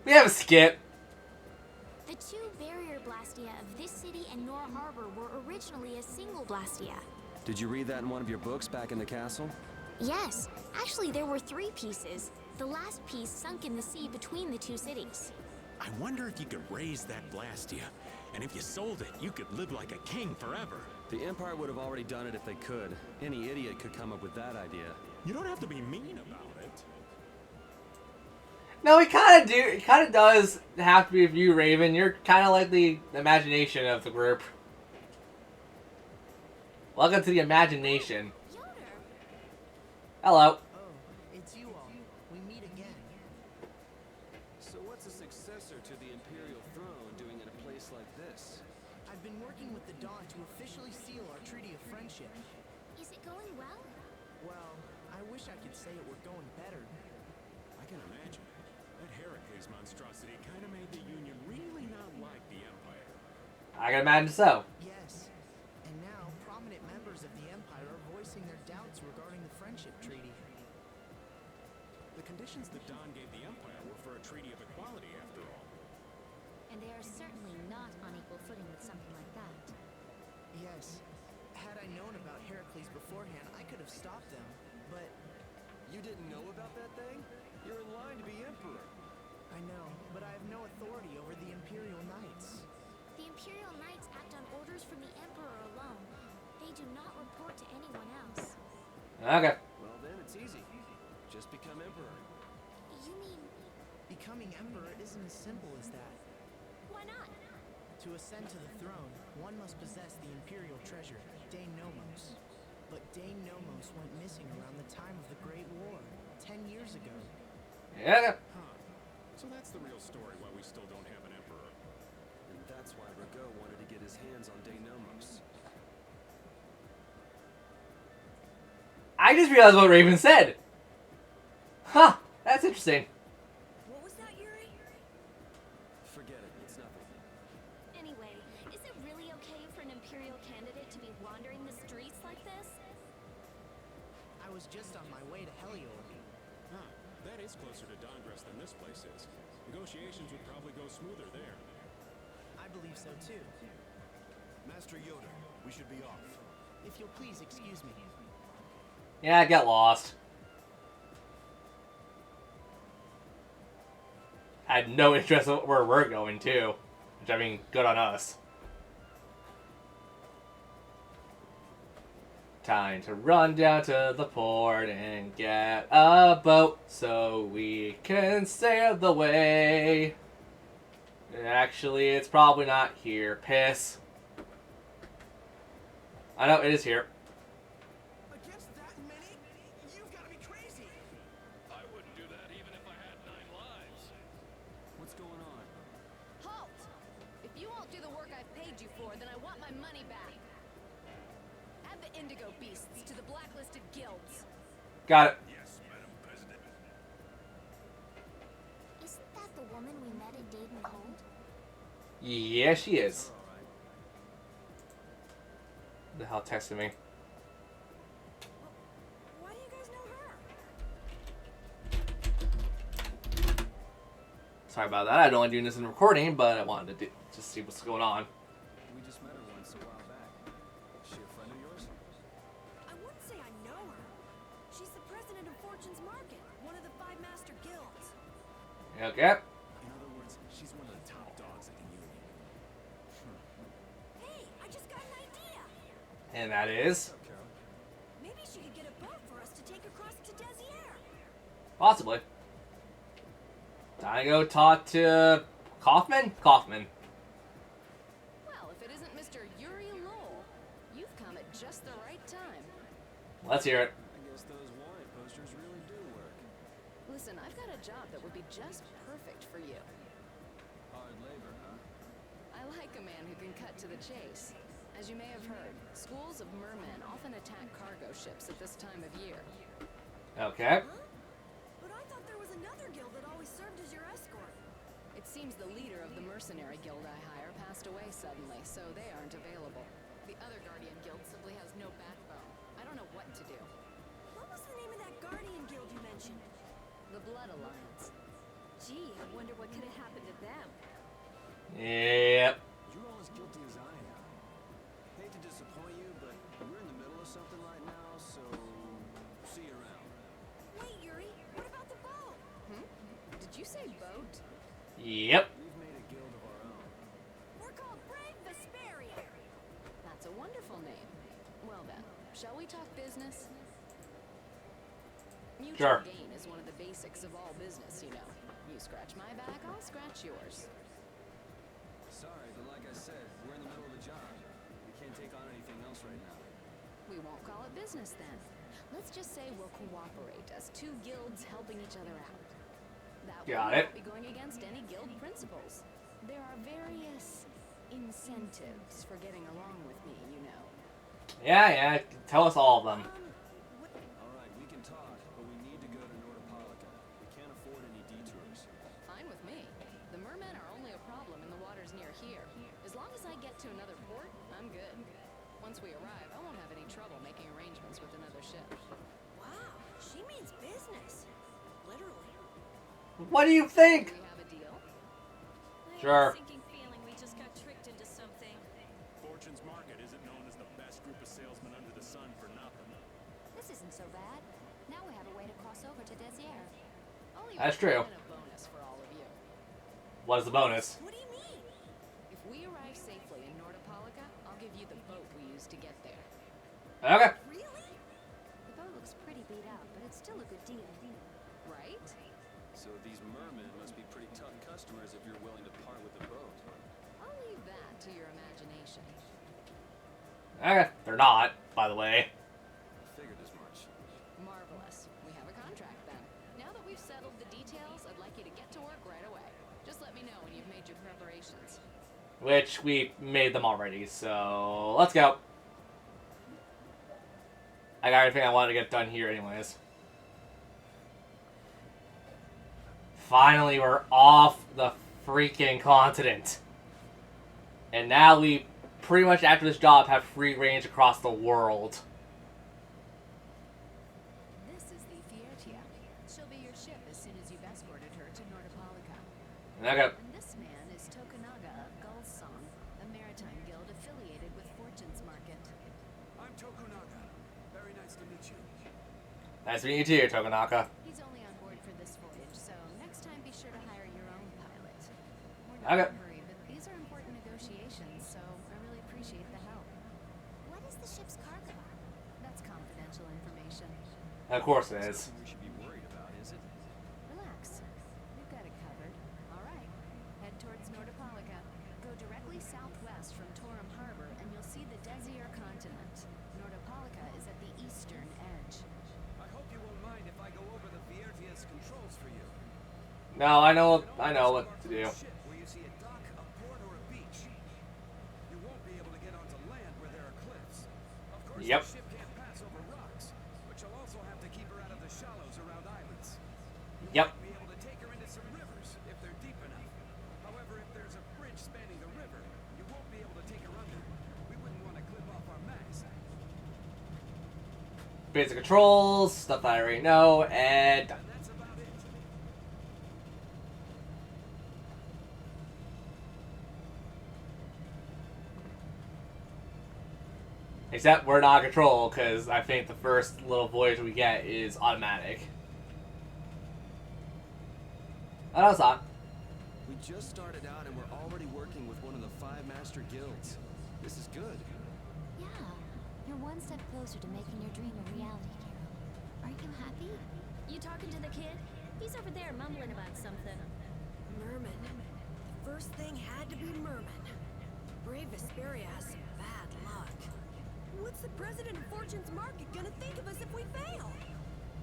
We have a skip. The two barrier blastia of this city and Nor Harbor were originally a single blastia. Did you read that in one of your books back in the castle? Yes, actually there were 3 pieces. The last piece sunk in the sea between the 2 cities. I wonder if you could raise that blastia, and if you sold it, you could live like a king forever. The Empire would have already done it if they could. Any idiot could come up with that idea. You don't have to be mean about it. No, he kind of do. He kind of does have to be with you, Raven. You're kind of like the imagination of the group. Welcome to the imagination. Yoder! Hello. Oh, it's you all. We meet again. So what's a successor to the Imperial throne doing in a place like this? I've been working with the Dawn to officially seal our Treaty of Friendship. Is it going well? Well, I wish I could say it were going better. I can imagine. That Heracles monstrosity kind of made the Union really not like the Empire. I can imagine so. Yes. And now, prominent members of the Empire are voicing their doubts regarding the Friendship Treaty. The conditions that Don gave the Empire were for a treaty of equality, after all. And they are certainly not on equal footing with something like that. Yes. Had I known about Heracles beforehand, I could have stopped them. But You didn't know about that thing? You're in line to be Emperor. I know, but I have no authority over the Imperial Knights. The Imperial Knights act on orders from the Emperor alone. They do not report to anyone else. Okay. Well then, it's easy. Just become Emperor. You mean, Becoming Emperor isn't as simple as that. why not? To ascend to the throne, one must possess the Imperial treasure, Nomos. But Nomos went missing around the time of the Great War, 10 years ago. Yeah. Huh. So that's the real story why we still don't have an Emperor. And that's why Rago wanted to get his hands on Nomos. I just realized what Raven said. Huh. That's interesting. What was that, Yuri? Forget it, it's nothing. Anyway, is it really okay for an Imperial candidate to be wandering the streets like this? I was just on my way to Helior. Huh. That is closer to Dongress than this place is. Negotiations would probably go smoother there. I believe so too. Master Yoder, we should be off. If you'll please excuse me. Yeah, get lost. Had no interest in where we're going too, which I mean, good on us. Time to run down to the port and get a boat so we can sail the way. Actually, it's probably not here. Piss. I know, it is here. Against that many? You've got to be crazy! I wouldn't do that even if I had 9 lives. What's going on? Halt! If you won't do the work I've paid you for, then I want my money back. Add the Indigo Beasts to the blacklisted guilds. Got it. Yes, Madam President. Isn't that the woman we met at Dayton Hold? Yeah, she is. All right. Who the hell texted me? Why do you guys know her? Sorry about that. I'd only doing this in recording, but I wanted to just see what's going on. We just met her once a while back. Is she a friend of yours? I wouldn't say I know her. She's the president of Fortune's Market, one of the 5 master guilds. Okay. In other words, she's one of the top dogs at the Union. Hey, I just got an idea. And that is Carol. Maybe she could get a boat for us to take across to Desier. possibly. Time to go talk to Kaufman? Kaufman. Well, if it isn't Mr. Yuri Lowell, you've come at just the right time. Let's hear it. I guess those warrant posters really do work. Listen, I've got a job that would be just perfect for you. Hard labor, huh? I like a man who can cut to the chase. As you may have heard, schools of mermen often attack cargo ships at this time of year. Okay. But I thought there was another guild that always served as your escort. It seems the leader of the mercenary guild I hire passed away suddenly, so they aren't available. The other Guardian guild simply has no backbone. I don't know what to do. What was the name of that Guardian guild you mentioned? The Blood Alliance. Gee, I wonder what could have happened to them. Yep. You're all as guilty as I am. Hate to disappoint you, but we're in the middle of something right now, so see you around. Wait, Yuri, what about the boat? Did you say boat? Yep. We've made a guild of our own. We're called Brave Vesperia. That's a wonderful name. Well then, shall we talk business? Mutual Sure. gain is one of the basics of all business, you know. You scratch my back, I'll scratch yours. Sorry, but like I said, we're in the middle of a job. We can't take on anything else right now. We won't call it business then. Let's just say we'll cooperate as two guilds helping each other out. That way Got we it. won't be going against any guild principles. There are various incentives for getting along with me, you know. Yeah. Tell us all of them. Alright, we can talk, but we need to go to Nordopolica. We can't afford any detours. Fine with me. The mermen are only a problem in the waters near here. As long as I get to another port, I'm good. Once we arrive, I won't have any trouble making arrangements with another ship. Wow, she means business. Literally. What do you think? Do we have a deal? Sure. Sinking feeling we just got tricked into something. Fortune's Market isn't known as the best group of salesmen under the sun for nothing. This isn't so bad. Now we have a way to cross over to Desier. Only That's we'll true. put in a bonus for all of you. What is the bonus? What do you mean? If we arrive safely in Nordopolica, I'll give you the boat we used to get there. Okay. Really? The boat looks pretty beat up, but it's still a good deal. Right? So these mermen must be pretty tough customers if you're willing to part with the boat. I'll leave that to your imagination. Okay. They're not, by the way. I figured as much. Marvelous. We have a contract then. Now that we've settled the details, I'd like you to get to work right away. Just let me know when you've made your preparations. Which we made them already, so let's go. I got everything I wanted to get done here anyways. Finally, we're off the freaking continent. And now we, pretty much after this job, have free range across the world. This is the Fiertia. She'll be your ship as soon as you've escorted her to Nordopolica. Okay. And this man is Tokunaga of Gull's Song, a maritime guild affiliated with Fortune's Market. I'm Tokunaga. Very nice to meet you. Nice meeting you too, Tokunaka. He's only on board for this voyage, so next time be sure to hire your own pilot. We're not Okay. in a hurry, but these are important negotiations, so I really appreciate the help. What is the ship's cargo? That's confidential information. Of course it is. Nothing we should be worried about, is it? Relax. We've got it covered. All right. Head towards Nordopolica. Go directly southwest from Torum Harbor, and you'll see the Desier continent. Nordopolica is at the eastern edge. I hope you won't mind if I go over the Viertia's controls for you. No, I know You can only what to disembark do. from a ship where you see a dock, a port, or a beach. You won't be able to get onto land where there are cliffs. Of course, Yep. the ship can't pass over rocks, but you'll also have to keep her out of the shallows around islands. You Yep. might be able to take her into some rivers if they're deep enough. However, if there's a bridge spanning the river, you won't be able to take her under. We wouldn't want to clip off our mast. Basic controls, stuff I already know, and done. And that's about it. Except we're not in control, because I think the first little voyage we get is automatic. Oh, no, it's not. We just started out and we're already working with one of the 5 master guilds. This is good. Yeah, you're one step closer to making your dream a reality, Carol. Are you happy? You talking to the kid? He's over there mumbling about something. Merman. The first thing had to be Merman. Brave Vesperia has some bad luck. What's the president of Fortune's Market gonna think of us if we fail?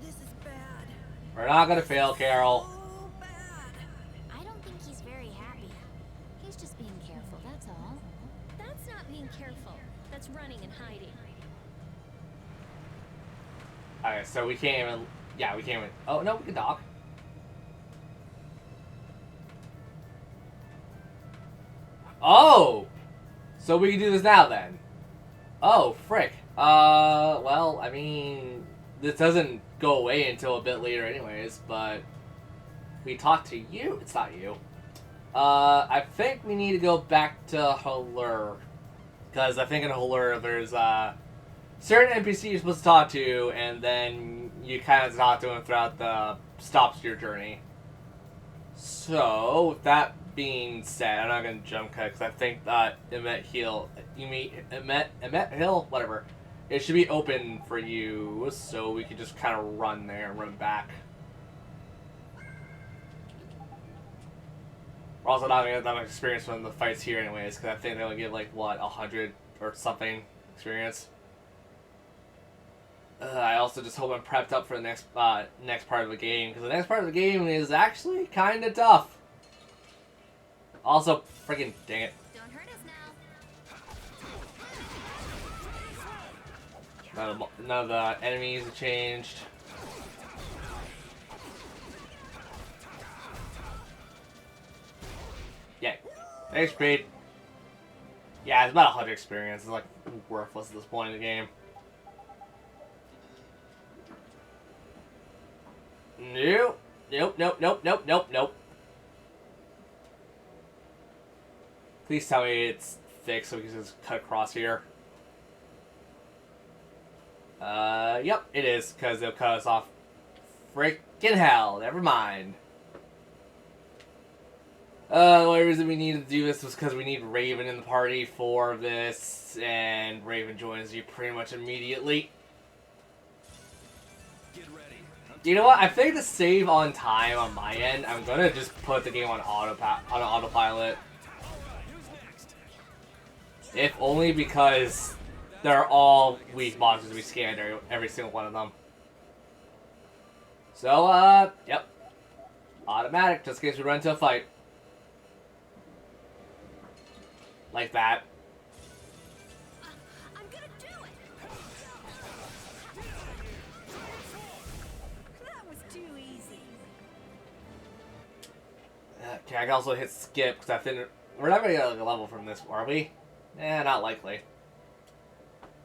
This is bad. We're not gonna fail, Carol. Oh, bad. I don't think he's very happy. He's just being careful, that's all. That's not being careful. That's running and hiding. Okay, so we can't even... Yeah, we can't even... Oh, no, we can dock. Oh! So we can do this now, then. Oh, frick. Well, I mean... This doesn't go away until a bit later anyways, but... we talked to you. It's not you. I think we need to go back to Halur. Because I think in Halur there's certain NPC you're supposed to talk to, and then you kind of talk to them throughout the stops of your journey. So, with that being said, I'm not going to jump cut because I think that Emmett Hill, whatever, it should be open for you, so we can just kind of run there and run back. We're also not going to get that much experience from the fights here anyways, because I think they only give like, what, 100 or something experience. I also just hope I'm prepped up for the next part of the game, because the next part of the game is actually kind of tough. Also, freaking dang it. Don't hurt us now. None of the enemies have changed. Yeah. Thanks, speed. Yeah, it's about 100 experience. It's like worthless at this point in the game. Nope. Nope. Please tell me it's fixed so we can just cut across here. Yep, it is, because they'll cut us off. Freaking hell, never mind. The only reason we need to do this was because we need Raven in the party for this, and Raven joins you pretty much immediately. Get ready. You know what? I think to save on time on my end, I'm gonna just put the game on autopilot. If only because they're all weak monsters we scanned every single one of them. So, yep. Automatic, just in case we run into a fight. Like that. I'm gonna do it. That was too easy. Okay, I can also hit skip, because I think we're not gonna get like, a level from this, are we? Eh, not likely.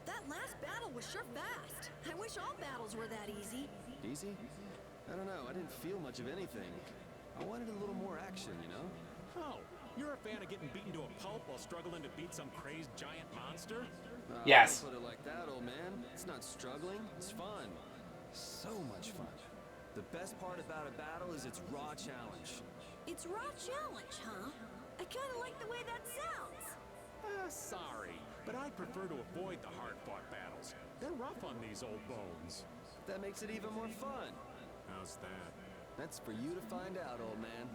That last battle was sure fast. I wish all battles were that easy. Easy? I don't know. I didn't feel much of anything. I wanted a little more action, you know? Oh, you're a fan of getting beaten to a pulp while struggling to beat some crazed giant monster? Yes. Don't put it like that, old man. It's not struggling. It's fun. So much fun. The best part about a battle is its raw challenge. It's raw challenge, huh? I kind of like the way that sounds. Sorry, but I prefer to avoid the hard-fought battles. They're rough on these old bones. That makes it even more fun. How's that? That's for you to find out, old man.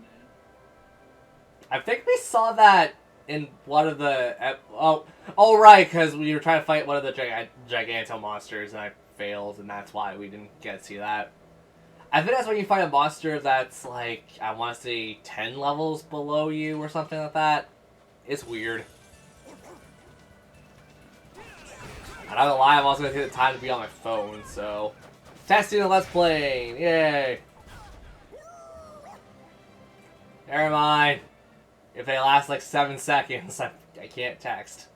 I think we saw that in one of the... Oh, right, because we were trying to fight one of the Giganto monsters, and I failed, and that's why we didn't get to see that. I think that's when you find a monster that's, like, I want to say 10 levels below you or something like that. It's weird. I'm not gonna lie, I'm also gonna take the time to be on my phone, so... Testing and Let's Playing! Yay! Never mind. If they last like 7 seconds, I can't text.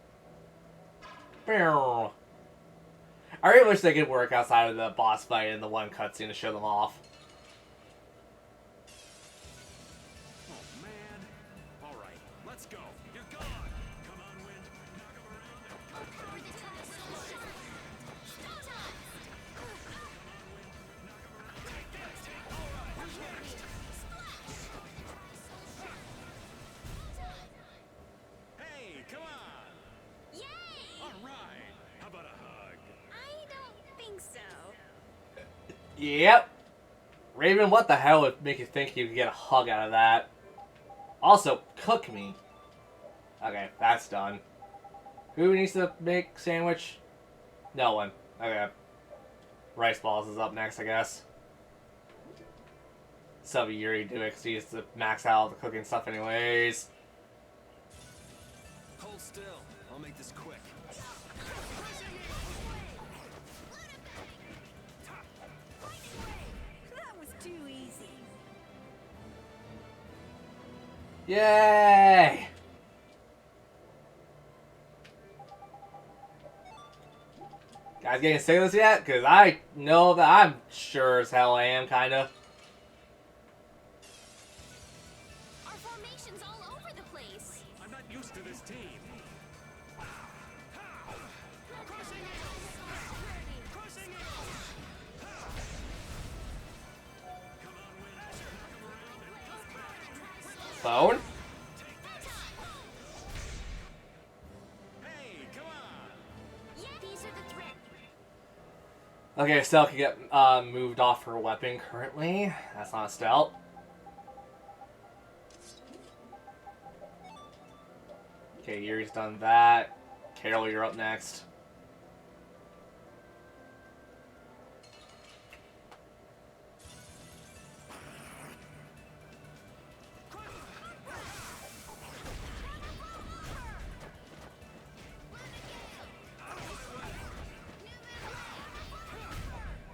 I really wish they could work outside of the boss fight and the one cutscene to show them off. Oh, man. All right, let's go. You're gone. Come on, Wind. Knock him around. Hey, come on. Yay! All right. How about a hug? I don't think so. Yep. Raven, what the hell would make you think you could get a hug out of that? Also, cook me. Okay, that's done. Who needs to make sandwich? No one. Okay. Rice Balls is up next, I guess. Sub Yuri do it because he has to max out the cooking stuff anyways. Hold still. I'll make this quick. That was too easy. Yay! Guys getting sick of this yet? Because I know that I'm sure as hell I am, kinda. to this team. Crushing it! Crushing it! Come on, Wind. Knock him around and come back. Phone? Hey, come on! Yeah, these are the threats. Okay, Stealth can get moved off her weapon currently. That's not Stealth. Okay, Yuri's done that. Carol, you're up next.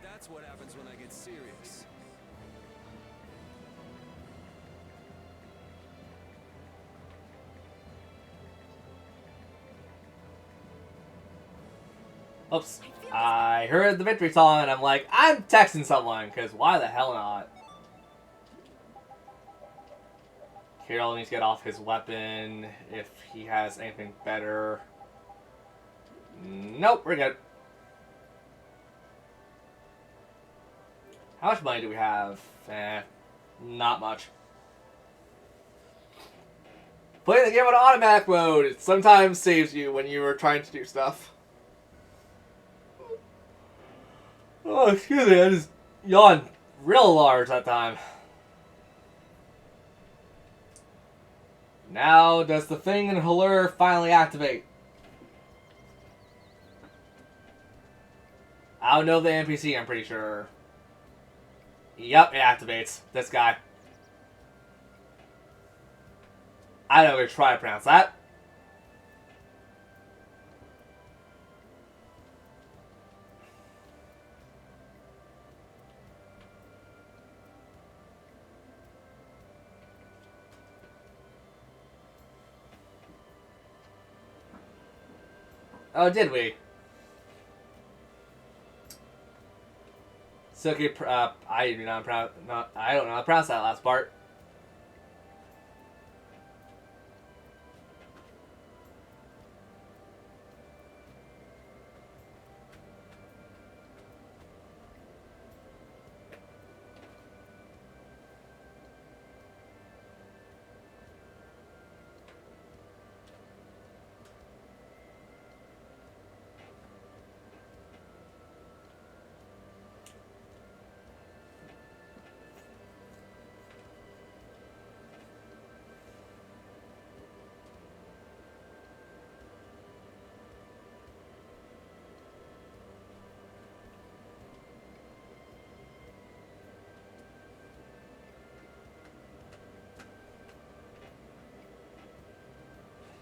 That's what happens when I get serious. Oops. I heard the victory song and I'm like, I'm texting someone, because why the hell not? Carol needs to get off his weapon if he has anything better. Nope, we're good. How much money do we have? Not much. Playing the game on automatic mode, it sometimes saves you when you are trying to do stuff. Oh, excuse me, I just yawned real large that time. Now, does the thing in Halur finally activate? I don't know the NPC, I'm pretty sure. Yep, it activates. This guy. I don't even try to pronounce that. Oh, did we? Silky, I do not pronounce. I don't know how to pronounce that last part.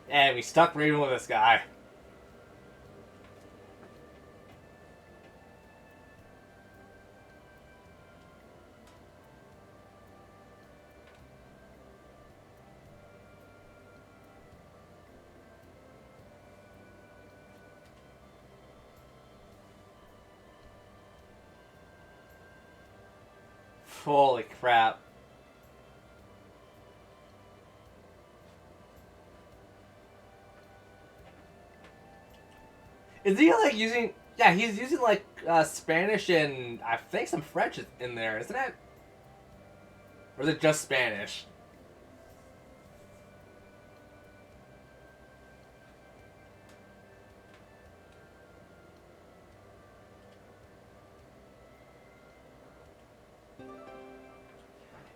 And we stuck Raven with this guy. Holy crap. Is he like using... Yeah, he's using like Spanish and I think some French in there, isn't it? Or is it just Spanish?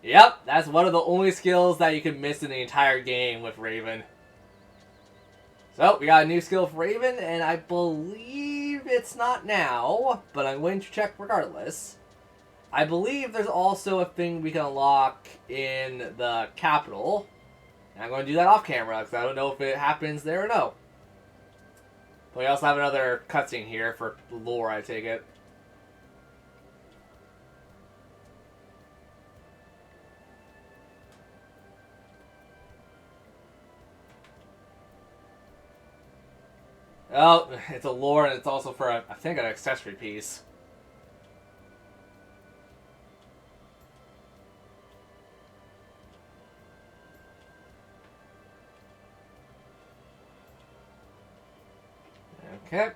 Yep, that's one of the only skills that you can miss in the entire game with Raven. So, we got a new skill for Raven, and I believe it's not now, but I'm going to check regardless. I believe there's also a thing we can unlock in the capital. And I'm going to do that off camera, because I don't know if it happens there or no. But we also have another cutscene here for lore, I take it. Oh, it's a lore, and it's also for, I think, an accessory piece. Okay.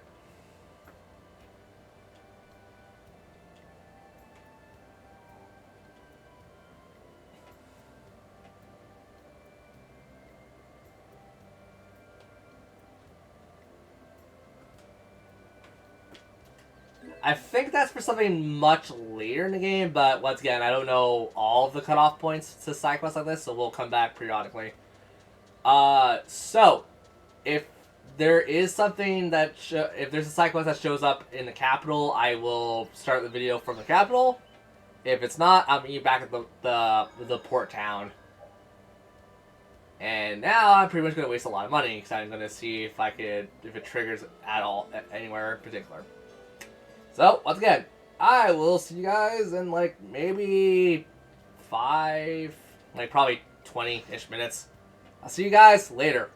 I think that's for something much later in the game, but once again, I don't know all of the cutoff points to side quests like this, so we'll come back periodically. So, if there is something that, if there's a side quest that shows up in the capital, I will start the video from the capital. If it's not, I'll meet you back at the port town. And now I'm pretty much going to waste a lot of money, because I'm going to see if it triggers at all, anywhere in particular. So, once again, I will see you guys in, like, maybe probably 20-ish minutes. I'll see you guys later.